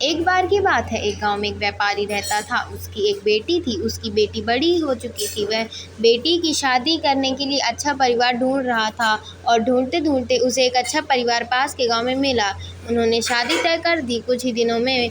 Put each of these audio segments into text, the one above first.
एक बार की बात है, एक गांव में एक व्यापारी रहता था। उसकी एक बेटी थी। उसकी बेटी बड़ी हो चुकी थी। वह बेटी की शादी करने के लिए अच्छा परिवार ढूंढ रहा था और ढूंढते ढूंढते उसे एक अच्छा परिवार पास के गांव में मिला। उन्होंने शादी तय कर दी। कुछ ही दिनों में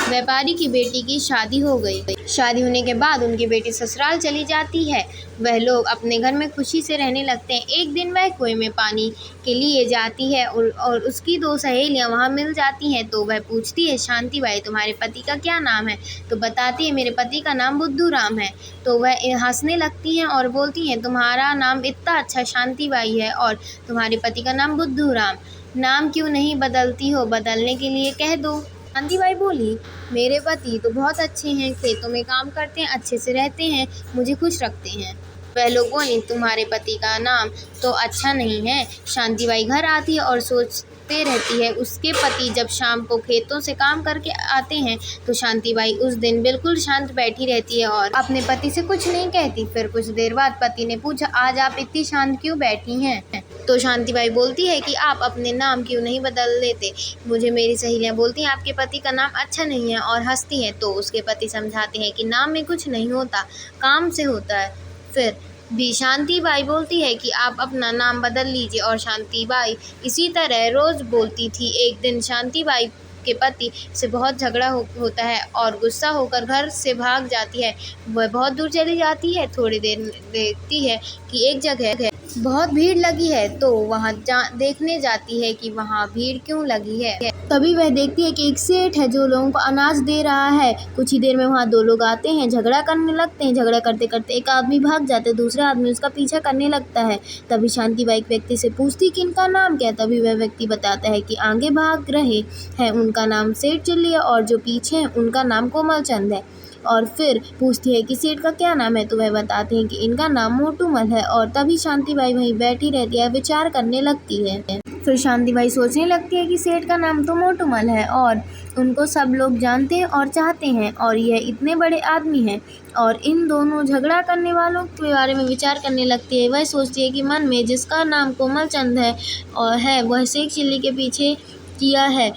व्यापारी की बेटी की शादी हो गई। शादी होने के बाद उनकी बेटी ससुराल चली जाती है। वह लोग अपने घर में खुशी से रहने लगते हैं। एक दिन वह कुएं में पानी के लिए जाती है और उसकी दो सहेलियां वहां मिल जाती हैं। तो वह पूछती है, शांति बाई, तुम्हारे पति का क्या नाम है? तो बताती है, मेरे पति का नाम बुद्धू राम है। तो वह हंसने लगती हैं और बोलती हैं, तुम्हारा नाम इतना अच्छा शांति बाई है और तुम्हारे पति का नाम बुद्धू राम, नाम क्यों नहीं बदलती हो? बदलने के लिए कह दो। शांति बाई बोली, मेरे पति तो बहुत अच्छे हैं, खेतों में काम करते हैं, अच्छे से रहते हैं, मुझे खुश रखते हैं। वह लोग बोली, तुम्हारे पति का नाम तो अच्छा नहीं है। शांति बाई घर आती है और सोचते रहती है। उसके पति जब शाम को खेतों से काम करके आते हैं तो शांति बाई उस दिन बिल्कुल शांत बैठी रहती है और अपने पति से कुछ नहीं कहती। फिर कुछ देर बाद पति ने पूछा, आज आप इतनी शांत क्यों बैठी हैं? तो शांति बाई बोलती है कि आप अपने नाम क्यों नहीं बदल लेते? मुझे मेरी सहेलियां बोलती हैं आपके पति का नाम अच्छा नहीं है और हंसती हैं। तो उसके पति समझाते हैं कि नाम में कुछ नहीं होता, काम से होता है। फिर भी शांति बाई बोलती है कि आप अपना नाम बदल लीजिए और शांति बाई इसी तरह रोज बोलती थी। एक दिन शांति बाई के पति से बहुत झगड़ा होता है और गुस्सा होकर घर से भाग जाती है। वह बहुत दूर चली जाती है। थोड़ी देर देखती है कि एक जगह बहुत भीड़ लगी है। तो वहाँ देखने जाती है कि वहाँ भीड़ क्यों लगी है। तभी वह देखती है कि एक सेठ है जो लोगों को अनाज दे रहा है। कुछ ही देर में वहाँ दो लोग आते हैं, झगड़ा करने लगते हैं। झगड़ा करते करते एक आदमी भाग जाता है, दूसरा आदमी उसका पीछा करने लगता है। तभी शांति बाई एक व्यक्ति से पूछती कि इनका नाम क्या है। तभी वह व्यक्ति बताता है कि आगे भाग रहे हैं उनका नाम सेठ चिल्ली है और जो पीछे हैं उनका नाम कोमल चंद है। और फिर पूछती है कि सेठ का क्या नाम है। तो वह बताते हैं कि इनका नाम मोटूमल है। और तभी शांति बाई वहीं बैठी रहती है, विचार करने लगती है। फिर शांति बाई सोचने लगती है कि सेठ का नाम तो मोटूमल है और उनको सब लोग जानते हैं और चाहते हैं और यह इतने बड़े आदमी हैं और इन दोनों झगड़ा करने वालों के बारे में विचार करने लगती है। वह सोचती है कि मन में जिसका नाम कोमल चंद है और वह सेठ चिल्ली के पीछे किया है।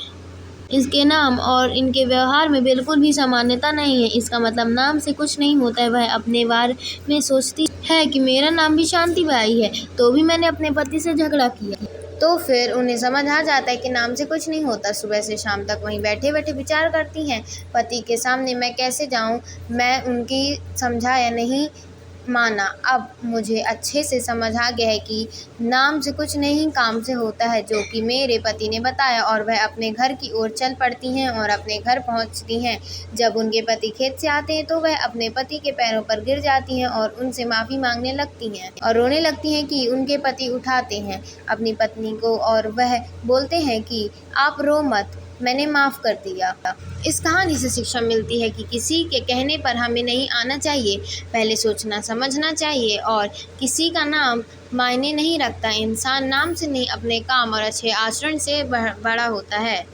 इसके नाम और इनके व्यवहार में बिल्कुल भी सामान्यता नहीं है। इसका मतलब नाम से कुछ नहीं होता है। वह अपने बारे में सोचती है कि मेरा नाम भी शांति बाई है, तो भी मैंने अपने पति से झगड़ा किया। तो फिर उन्हें समझ आ जाता है कि नाम से कुछ नहीं होता। सुबह से शाम तक वहीं बैठे बैठे विचार करती हैं, पति के सामने मैं कैसे जाऊं? मैं उनकी समझाया नहीं माना। अब मुझे अच्छे से समझ आ गया है कि नाम से कुछ नहीं, काम से होता है, जो कि मेरे पति ने बताया। और वह अपने घर की ओर चल पड़ती हैं और अपने घर पहुंचती हैं। जब उनके पति खेत से आते हैं तो वह अपने पति के पैरों पर गिर जाती हैं और उनसे माफ़ी मांगने लगती हैं और रोने लगती हैं कि उनके पति उठाते हैं अपनी पत्नी को और वह बोलते हैं कि आप रो मत, मैंने माफ़ कर दिया। इस कहानी से शिक्षा मिलती है कि किसी के कहने पर हमें नहीं आना चाहिए, पहले सोचना समझना चाहिए और किसी का नाम मायने नहीं रखता। इंसान नाम से नहीं, अपने काम और अच्छे आचरण से बड़ा होता है।